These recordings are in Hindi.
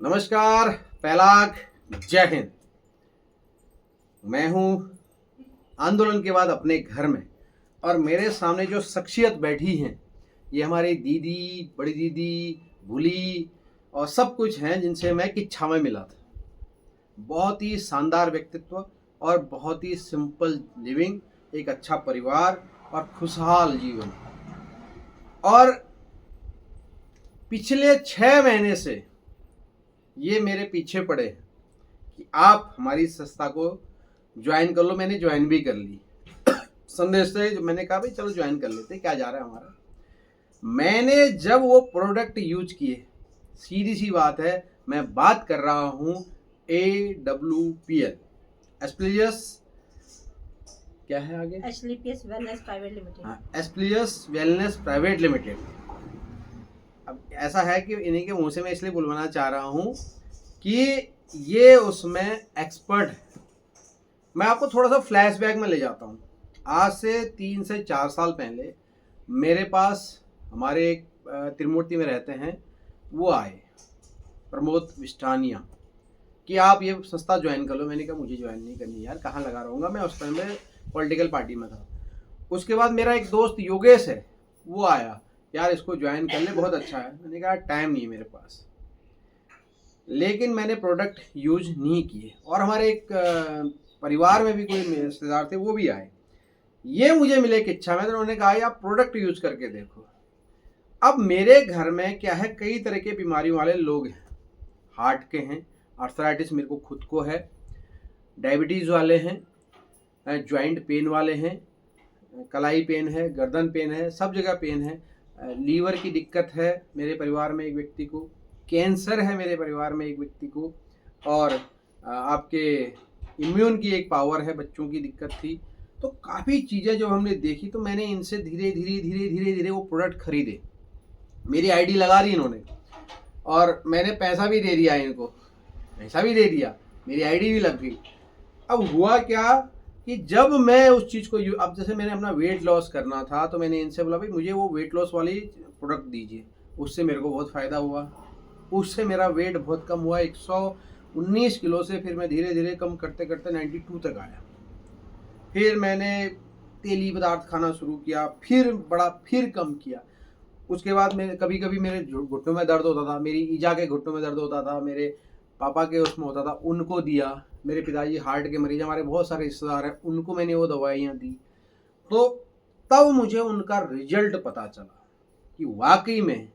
नमस्कार, पैलाग, जय हिंद। मैं हूँ आंदोलन के बाद अपने घर में, और मेरे सामने जो शख्सियत बैठी हैं ये हमारी दीदी, बड़ी दीदी, भूली और सब कुछ हैं जिनसे मैं किच्छा में मिला था। बहुत ही शानदार व्यक्तित्व और बहुत ही सिंपल लिविंग, एक अच्छा परिवार और खुशहाल जीवन। और पिछले 6 महीने से ये मेरे पीछे पड़े हैं कि आप हमारी संस्था को ज्वाइन कर लो। मैंने ज्वाइन भी कर ली। संदेश से मैंने कहा भाई चलो ज्वाइन कर लेते, क्या जा रहा है हमारा। मैंने जब वो प्रोडक्ट यूज किए, सीधी सी बात है, मैं बात कर रहा हूँ AWPL, एस्प्लियस, क्या है आगे, एस्प्लियस वेलनेस प्राइवेट लिमिटेड। हाँ, एस्प्लियस वेलनेस प्राइवेट लिमिटेड। अब ऐसा है कि इन्हीं के मुंह से मैं इसलिए बुलवाना चाह रहा हूँ कि ये उसमें एक्सपर्ट है। मैं आपको थोड़ा सा फ्लैशबैक में ले जाता हूँ। आज से 3 से 4 साल पहले मेरे पास हमारे एक त्रिमूर्ति में रहते हैं, वो आए, प्रमोद विष्टानिया, कि आप ये संस्था ज्वाइन कर लो। मैंने कहा मुझे ज्वाइन नहीं करनी यार, कहाँ लगा रहूँगा मैं, उस टाइम में पॉलिटिकल पार्टी में था। उसके बाद मेरा एक दोस्त योगेश है, वो आया, यार इसको ज्वाइन कर ले, बहुत अच्छा है। मैंने कहा टाइम नहीं है मेरे पास, लेकिन मैंने प्रोडक्ट यूज नहीं किए। और हमारे एक परिवार में भी कोई रिश्तेदार थे, वो भी आए, ये मुझे मिले कि इच्छा में, तो उन्होंने कहा आप प्रोडक्ट यूज करके देखो। अब मेरे घर में क्या है, कई तरह के बीमारियों वाले लोग हैं। हार्ट के हैं, आर्थराइटिस मेरे को खुद को है, डायबिटीज़ वाले हैं, जॉइंट पेन वाले हैं, कलाई पेन है, गर्दन पेन है, सब जगह पेन है, लीवर की दिक्कत है मेरे परिवार में एक व्यक्ति को, कैंसर है मेरे परिवार में एक व्यक्ति को, और आपके इम्यून की एक पावर है, बच्चों की दिक्कत थी। तो काफ़ी चीज़ें जब हमने देखी तो मैंने इनसे धीरे धीरे वो प्रोडक्ट खरीदे। मेरी आईडी लगा दी इन्होंने, और मैंने पैसा भी दे दिया इनको, पैसा भी दे दिया, मेरी आईडी भी लग गई। अब हुआ क्या कि जब मैं उस चीज़ को अब जैसे मैंने अपना वेट लॉस करना था, तो मैंने इनसे बोला भाई मुझे वो वेट लॉस वाली प्रोडक्ट दीजिए। उससे मेरे को बहुत फ़ायदा हुआ, उससे मेरा वेट बहुत कम हुआ, 119 किलो से फिर मैं धीरे धीरे कम करते करते 92 तक आया। फिर मैंने तेली पदार्थ खाना शुरू किया, फिर कम किया। उसके बाद मेरे कभी कभी मेरे घुटनों में दर्द होता था, मेरी ईजा के घुटनों में दर्द होता था, मेरे पापा के उसमें होता था, उनको दिया। मेरे पिताजी हार्ट के मरीज, हमारे बहुत सारे रिश्तेदार हैं, उनको मैंने वो दवाइयाँ दी। तो तब मुझे उनका रिजल्ट पता चला कि वाकई में।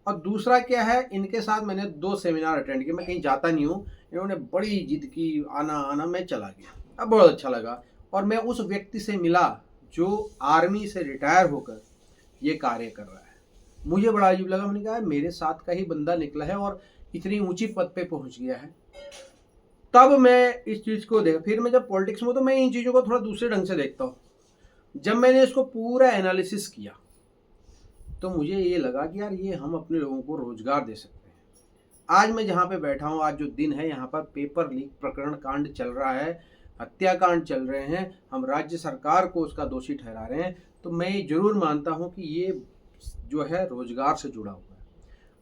और दूसरा क्या है, इनके साथ मैंने 2 सेमिनार अटेंड किए। मैं कहीं जाता नहीं हूँ, इन्होंने बड़ी जिद की, आना मैं चला गया। अब बहुत अच्छा लगा, और मैं उस व्यक्ति से मिला जो आर्मी से रिटायर होकर ये कार्य कर रहा है। मुझे बड़ा अजीब लगा, मैंने कहा मेरे साथ का ही बंदा निकला है और इतनी ऊंची पद पे पहुंच गया है। तब मैं इस चीज़ को देखा। फिर मैं जब पॉलिटिक्स में, तो मैं इन चीज़ों को थोड़ा दूसरे ढंग से देखता हूँ। जब मैंने इसको पूरा एनालिसिस किया तो मुझे ये लगा कि यार ये हम अपने लोगों को रोजगार दे सकते हैं। आज मैं जहाँ पे बैठा हूँ, आज जो दिन है, यहाँ पर पेपर लीक प्रकरण कांड चल रहा है, हत्याकांड चल रहे हैं, हम राज्य सरकार को उसका दोषी ठहरा रहे हैं। तो मैं ये जरूर मानता हूँ कि ये जो है रोजगार से जुड़ा हुआ है,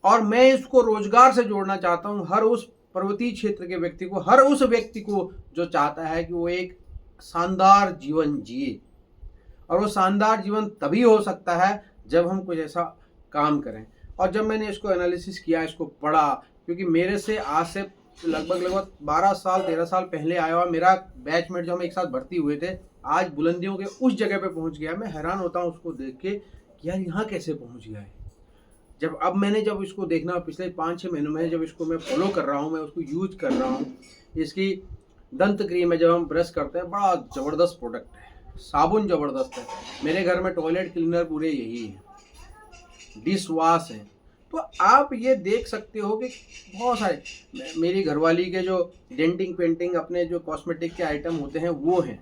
और मैं इसको रोजगार से जोड़ना चाहता हूँ हर उस पर्वतीय क्षेत्र के व्यक्ति को, हर उस व्यक्ति को जो चाहता है कि वो एक शानदार जीवन जिए। और वो शानदार जीवन तभी हो सकता है जब हम कुछ ऐसा काम करें। और जब मैंने इसको एनालिसिस किया, इसको पढ़ा, क्योंकि मेरे से आज से लगभग 12 साल 13 साल पहले आया हुआ मेरा बैचमेट, जो हम एक साथ भर्ती हुए थे, आज बुलंदियों के उस जगह पे पहुंच गया। मैं हैरान होता हूँ उसको देख के कि यार यहाँ कैसे पहुंच गया है। जब इसको देखना, पिछले 5-6 महीनों में जब इसको मैं फॉलो कर रहा हूँ, मैं उसको यूज कर रहा हूँ। इसकी दंत क्रीम है, जब हम ब्रश करते हैं, बड़ा ज़बरदस्त प्रोडक्ट है। साबुन ज़बरदस्त है। मेरे घर में टॉयलेट क्लीनर पूरे यही है, डिश वॉश है। तो आप ये देख सकते हो कि बहुत सारे, मेरी घरवाली के जो डेंटिंग पेंटिंग, अपने जो कॉस्मेटिक के आइटम होते हैं वो हैं।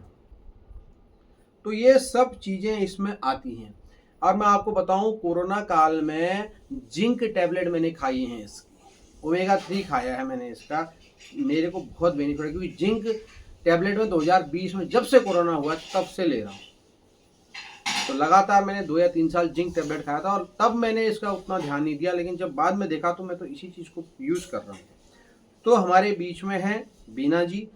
तो ये सब चीज़ें इसमें आती हैं। और मैं आपको बताऊं, कोरोना काल में जिंक टैबलेट मैंने खाई हैं, इसकी ओमेगा 3 खाया है मैंने इसका, मेरे को बहुत बेनिफिट है। क्योंकि जिंक टैबलेट में 2020 में जब से कोरोना हुआ तब से ले रहा हूँ। तो लगातार मैंने 2 या 3 साल जिंक टैबलेट खाया था, और तब मैंने इसका उतना ध्यान नहीं दिया। लेकिन जब बाद में देखा तो मैं तो इसी चीज़ को यूज़ कर रहा हूँ। तो हमारे बीच में हैं बीना जी,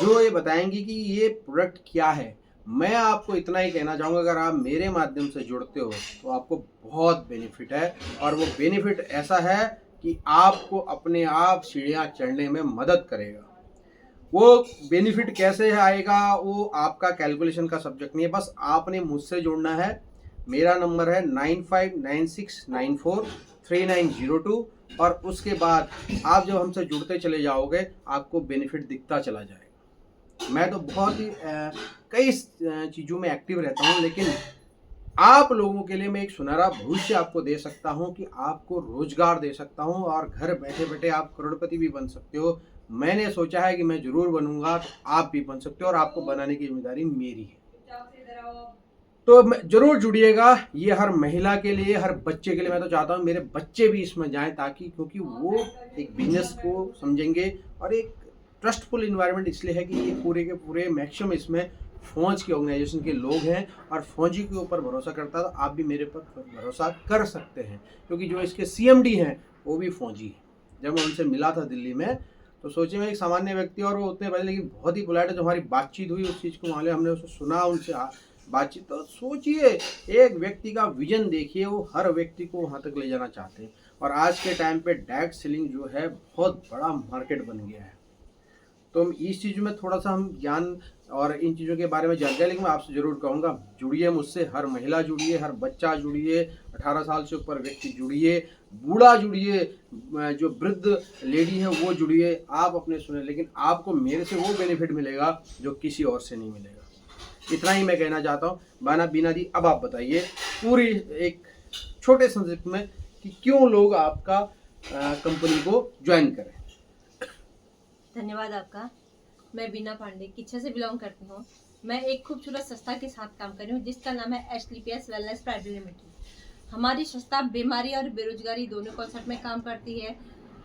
जो ये बताएंगी कि ये प्रोडक्ट क्या है। मैं आपको इतना ही कहना चाहूँगा, अगर आप मेरे माध्यम से जुड़ते हो तो आपको बहुत बेनिफिट है, और वो बेनिफिट ऐसा है कि आपको अपने आप सीढ़ियाँ चढ़ने में मदद करेगा। वो बेनिफिट कैसे आएगा वो आपका कैलकुलेशन का सब्जेक्ट नहीं है, बस आपने मुझसे जुड़ना है। मेरा नंबर है 9596943902, और उसके बाद आप जब हमसे जुड़ते चले जाओगे आपको बेनिफिट दिखता चला जाएगा। मैं तो बहुत ही कई चीज़ों में एक्टिव रहता हूँ, लेकिन आप लोगों के लिए मैं एक सुनहरा भविष्य आपको दे सकता हूं, कि आपको रोजगार दे सकता हूं, और घर बैठे बैठे आप करोड़पति भी बन सकते हो। मैंने सोचा है कि मैं जरूर बनूंगा, तो आप भी बन सकते हो, और आपको बनाने की जिम्मेदारी मेरी है। तो जरूर जुड़िएगा। ये हर महिला के लिए, हर बच्चे के लिए, मैं तो चाहता हूँ मेरे बच्चे भी इसमें जाएं, ताकि क्योंकि वो एक बिजनेस को समझेंगे, और एक ट्रस्टफुल इन्वायरमेंट इसलिए है कि ये पूरे के पूरे मैक्सिमम इसमें फौज की ऑर्गेनाइजेशन के लोग हैं, और फौजी के ऊपर भरोसा करता है, तो आप भी मेरे पर भरोसा कर सकते हैं, क्योंकि जो इसके सीएमडी हैं वो भी फौजी हैं। जब मैं उनसे मिला था दिल्ली में, तो सोचिए मैं एक सामान्य व्यक्ति, और वो उतने बड़े लेकिन बहुत ही पोलाइट है। जो हमारी बातचीत हुई उस चीज़ को मान लिया, हमने उसको सुना, उनसे बातचीत, तो सोचिए एक व्यक्ति का विजन देखिए, वो हर व्यक्ति को वहाँ तक ले जाना चाहते हैं। और आज के टाइम पे डायरेक्ट सेलिंग जो है बहुत बड़ा मार्केट बन गया है। तो हम इस चीज़ में थोड़ा सा हम ज्ञान और इन चीज़ों के बारे में जानकारी, लेकिन मैं आपसे ज़रूर कहूँगा जुड़िए मुझसे। हर महिला जुड़िए, हर बच्चा जुड़िए, 18 साल से ऊपर व्यक्ति जुड़िए, बूढ़ा जुड़िए, जो वृद्ध लेडी है वो जुड़िए। आप अपने सुने, लेकिन आपको मेरे से वो बेनिफिट मिलेगा जो किसी और से नहीं मिलेगा। इतना ही मैं कहना चाहता हूँ। बीना दी, अब आप बताइए पूरी एक छोटे संक्षिप्त में कि क्यों लोग आपका कंपनी को ज्वाइन करें। धन्यवाद आपका। मैं बीना पांडे किच्छा से बिलोंग करती हूँ। मैं एक खूबसूरत संस्था के साथ काम कर रही हूँ जिसका नाम है एसलीपीएस वेलनेस प्राइवेट लिमिटेड। हमारी संस्था बीमारी और बेरोजगारी दोनों कॉन्सेप्ट में काम करती है।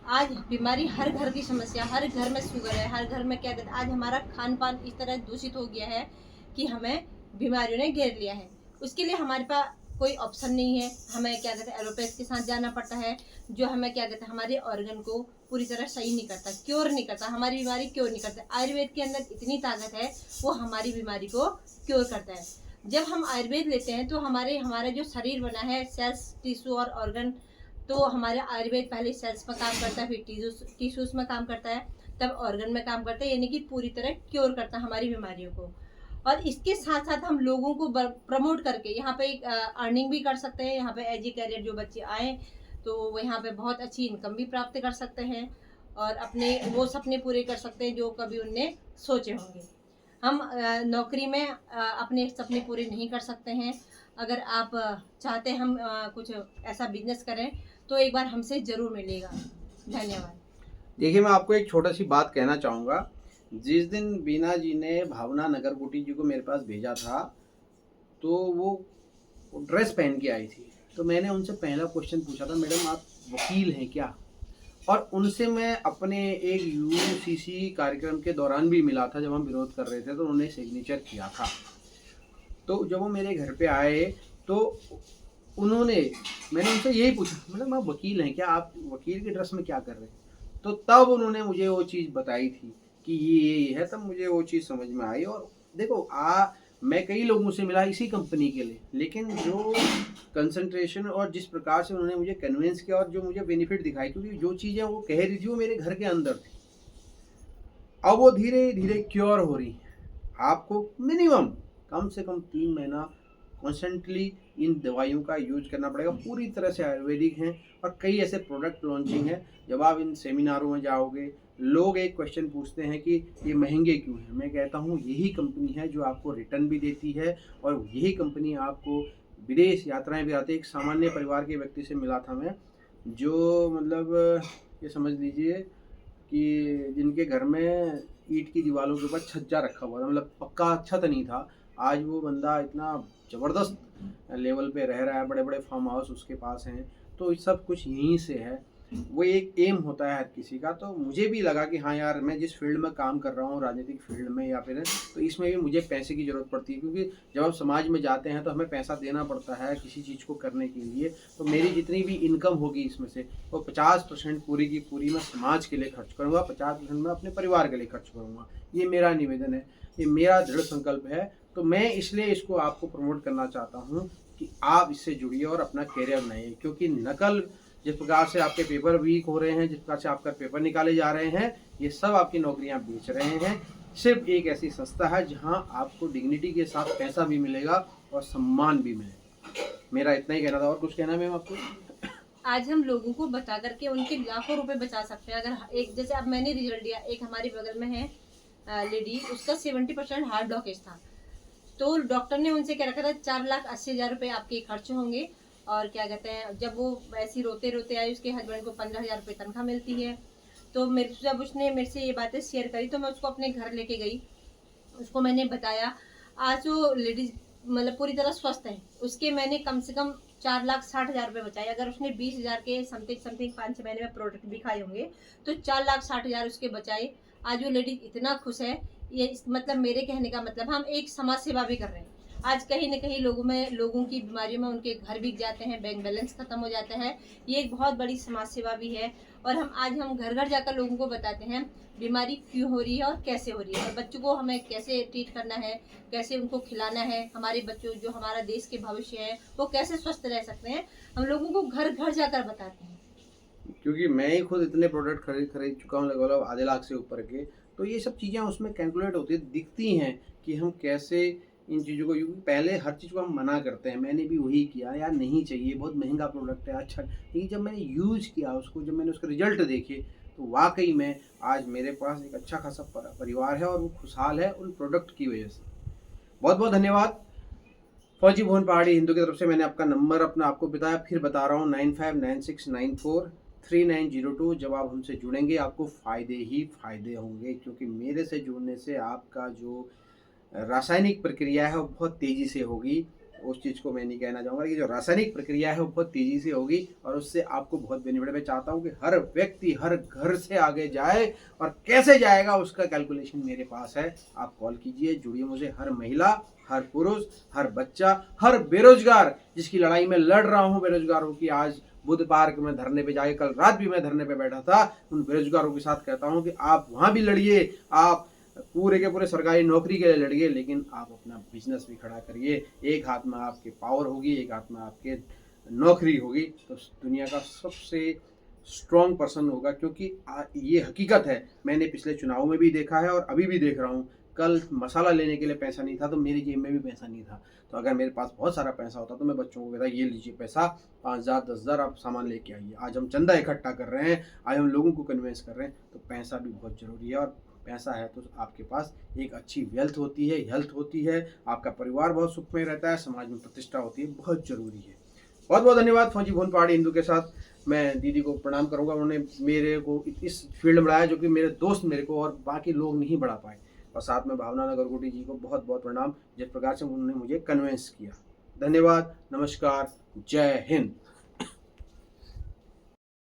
आज बीमारी हर घर की समस्या, हर घर में शुगर है, हर घर में क्या कहते हैं, आज हमारा खान पान इस तरह दूषित हो गया है कि हमें बीमारियों ने घेर लिया है। उसके लिए हमारे पास कोई ऑप्शन नहीं है। हमें क्या कहते हैं एलोपैथ के साथ जाना पड़ता है, जो हमें क्या कहते हैं हमारे ऑर्गन को पूरी तरह सही नहीं करता, क्योर नहीं करता, हमारी बीमारी क्योर नहीं करता। आयुर्वेद के अंदर इतनी ताकत है, वो हमारी बीमारी को क्योर करता है। जब हम आयुर्वेद लेते हैं तो हमारा जो शरीर बना है, सेल्स, टिश्यू और ऑर्गन, तो हमारा आयुर्वेद पहले सेल्स में काम करता है, फिर टिश्यूज में काम करता है, तब ऑर्गन में काम करता है, यानी कि पूरी तरह क्योर करता है हमारी बीमारियों को। और इसके साथ साथ हम लोगों को प्रमोट करके यहाँ पे एक अर्निंग भी कर सकते हैं। यहाँ पे एज ए कैरियर जो बच्चे आए तो वो यहाँ पे बहुत अच्छी इनकम भी प्राप्त कर सकते हैं, और अपने वो सपने पूरे कर सकते हैं जो कभी उनने सोचे होंगे। हम नौकरी में अपने सपने पूरे नहीं कर सकते हैं। अगर आप चाहते हैं हम कुछ ऐसा बिजनेस करें तो एक बार हमसे ज़रूर मिलेगा। धन्यवाद। देखिए, मैं आपको एक छोटा सी बात कहना चाहूँगा। जिस दिन बीना जी ने भावना नगरकोटी जी को मेरे पास भेजा था, तो वो ड्रेस पहन के आई थी, तो मैंने उनसे पहला क्वेश्चन पूछा था, मैडम आप वकील हैं क्या? और उनसे मैं अपने एक यूसीसी कार्यक्रम के दौरान भी मिला था, जब हम विरोध कर रहे थे, तो उन्होंने सिग्नेचर किया था। तो जब वो मेरे घर पे आए तो मैंने उनसे यही पूछा, मैडम आप वकील हैं क्या, आप वकील की ड्रेस में क्या कर रहे हैं? तो तब उन्होंने मुझे वो चीज़ बताई थी कि ये है, तब मुझे वो चीज़ समझ में आई। और देखो मैं कई लोगों से मिला इसी कंपनी के लिए, लेकिन जो कंसंट्रेशन और जिस प्रकार से उन्होंने मुझे कन्विंस किया और जो मुझे बेनिफिट दिखाई, क्योंकि जो चीज़ें वो कह रही थी वो मेरे घर के अंदर थी, अब वो धीरे धीरे क्योर हो रही है। आपको मिनिमम कम से कम 3 महीना कॉन्स्टेंटली इन दवाइयों का यूज करना पड़ेगा। पूरी तरह से आयुर्वेदिक हैं, और कई ऐसे प्रोडक्ट लॉन्चिंग है। जब आप इन सेमिनारों में जाओगे, लोग एक क्वेश्चन पूछते हैं कि ये महंगे क्यों हैं। मैं कहता हूँ यही कंपनी है जो आपको रिटर्न भी देती है, और यही कंपनी आपको विदेश यात्राएं भी आती है। एक सामान्य परिवार के व्यक्ति से मिला था मैं, जो मतलब ये समझ लीजिए कि जिनके घर में ईंट की दीवारों के ऊपर छज्जा रखा हुआ था, मतलब पक्का छत नहीं था। आज वो बंदा इतना ज़बरदस्त लेवल पे रह रहा है, बड़े बड़े फार्म हाउस उसके पास हैं। तो सब कुछ यहीं से है। वो एक एम होता है हर किसी का। तो मुझे भी लगा कि हाँ यार, मैं जिस फील्ड में काम कर रहा हूँ, राजनीतिक फील्ड में या फिर, तो इसमें भी मुझे पैसे की ज़रूरत पड़ती है, क्योंकि जब आप समाज में जाते हैं तो हमें पैसा देना पड़ता है किसी चीज़ को करने के लिए। तो मेरी जितनी भी इनकम होगी इसमें से वो 50% पूरी की पूरी मैं समाज के लिए खर्च करूँगा, 50% मैं अपने परिवार के लिए खर्च करूँगा। ये मेरा निवेदन है, ये मेरा दृढ़ संकल्प है। तो मैं इसलिए इसको आपको प्रमोट करना चाहता हूँ कि आप इससे जुड़िए और अपना करियर बनाइए, क्योंकि नकल, जिस प्रकार से आपके पेपर वीक हो रहे हैं, जिस प्रकार से आपका पेपर निकाले जा रहे हैं, ये सब आपकी नौकरियां बेच रहे हैं। सिर्फ एक ऐसी संस्था है जहां आपको डिग्निटी के साथ पैसा भी मिलेगा और सम्मान भी मिलेगा। मेरा इतना ही कहना था। और कुछ कहना है मैम आपको? आज हम लोगों को बता करके उनके लाखों रुपए बचा सकते हैं। अगर एक, जैसे अब मैंने रिजल्ट दिया, एक हमारे बगल में है लेडी, उसका 70% हार्ट ब्लॉकेज था। तो डॉक्टर ने उनसे क्या रखा था, 4,80,000 रुपये आपके खर्च होंगे। और क्या कहते हैं, जब वो ऐसी रोते रोते आई, उसके हस्बैंड को 15,000 रुपये तनख्वाह मिलती है। तो मेरे, जब उसने मेरे से ये बातें शेयर करी तो मैं उसको अपने घर लेके गई, उसको मैंने बताया। आज वो लेडीज मतलब पूरी तरह स्वस्थ है। उसके मैंने कम से कम 4,60,000 रुपये बचाए। अगर उसने 20,000 के समथिंग 5-6 महीने में प्रोडक्ट भी खाए होंगे तो 4,60,000 उसके बचाए। आज वो लेडीज इतना खुश है। ये मतलब मेरे कहने का मतलब, हम एक समाज सेवा भी कर रहे हैं। आज कहीं न कहीं लोगों की बीमारियों में उनके घर बिक जाते हैं, बैंक बैलेंस खत्म हो जाता है। ये एक बहुत बड़ी समाज सेवा भी है। और हम घर घर जाकर लोगों को बताते हैं बीमारी क्यों हो रही है और कैसे हो रही है, और बच्चों को हमें कैसे ट्रीट करना है, कैसे उनको खिलाना है। हमारे बच्चों, जो हमारा देश के भविष्य है, वो कैसे स्वस्थ रह सकते हैं, हम लोगों को घर घर जाकर बताते हैं। क्योंकि मैं ही खुद इतने प्रोडक्ट खरीद चुका हूँ, लगभग आधे लाख से ऊपर के। तो ये सब चीज़ें उसमें कैलकुलेट होती है, दिखती हैं कि हम कैसे इन चीज़ों को, क्योंकि पहले हर चीज़ को हम मना करते हैं। मैंने भी वही किया, यार नहीं चाहिए, बहुत महंगा प्रोडक्ट है, अच्छा। लेकिन जब मैंने यूज़ किया उसको, जब मैंने उसके रिजल्ट देखे, तो वाकई में आज मेरे पास एक अच्छा खासा परिवार है और वो खुशहाल है उन प्रोडक्ट की वजह से। बहुत बहुत धन्यवाद। फौजी भुवन पहाड़ी हिंदू की तरफ से मैंने आपका नंबर अपना आपको बताया, फिर बता रहा हूँ, 9596943902। जब आप हमसे जुड़ेंगे आपको फ़ायदे ही फ़ायदे होंगे, क्योंकि मेरे से जुड़ने से आपका जो रासायनिक प्रक्रिया है वो बहुत तेज़ी से होगी। उस चीज़ को मैं नहीं कहना चाहूँगा कि जो रासायनिक प्रक्रिया है वो बहुत तेज़ी से होगी और उससे आपको बहुत बेनिफिट। मैं चाहता हूँ कि हर व्यक्ति हर घर से आगे जाए, और कैसे जाएगा उसका कैलकुलेशन मेरे पास है। आप कॉल कीजिए, जुड़िए मुझे। हर महिला, हर पुरुष, हर बच्चा, हर बेरोजगार जिसकी लड़ाई में लड़ रहा हूँ बेरोजगारों की, आज बुद्ध पार्क में धरने पे जाके, कल रात भी मैं धरने पे बैठा था, उन बेरोजगारों के साथ कहता हूँ कि आप वहाँ भी लड़िए, आप पूरे के पूरे सरकारी नौकरी के लिए लड़िए, लेकिन आप अपना बिजनेस भी खड़ा करिए। एक हाथ में आपके पावर होगी, एक हाथ में आपके नौकरी होगी, तो दुनिया का सबसे स्ट्रॉन्ग पर्सन होगा। क्योंकि ये हकीकत है, मैंने पिछले चुनाव में भी देखा है और अभी भी देख रहा हूँ। कल मसाला लेने के लिए पैसा नहीं था तो मेरी जेब में भी पैसा नहीं था। तो अगर मेरे पास बहुत सारा पैसा होता तो मैं बच्चों को कहता, ये लीजिए पैसा, 5,000 10,000 आप सामान लेके आइए। आज हम चंदा इकट्ठा कर रहे हैं, आज हम लोगों को कन्विंस कर रहे हैं। तो पैसा भी बहुत ज़रूरी है, और पैसा है तो आपके पास एक अच्छी वेल्थ होती है, हेल्थ होती है, आपका परिवार बहुत सुख में रहता है, समाज में प्रतिष्ठा होती है, बहुत ज़रूरी है। बहुत बहुत धन्यवाद। फौजी भुवन पहाड़ी हिंदू के साथ मैं दीदी को प्रणाम करूंगा, उन्होंने मेरे को इस फील्ड में बढ़ाया जो कि मेरे दोस्त मेरे को और बाकी लोग नहीं बढ़ा पाए। और साथ में भावना नगरकोटी जी को बहुत बहुत प्रणाम, जिस प्रकार से उन्होंने मुझे कन्विंस किया। धन्यवाद, नमस्कार, जय हिंद।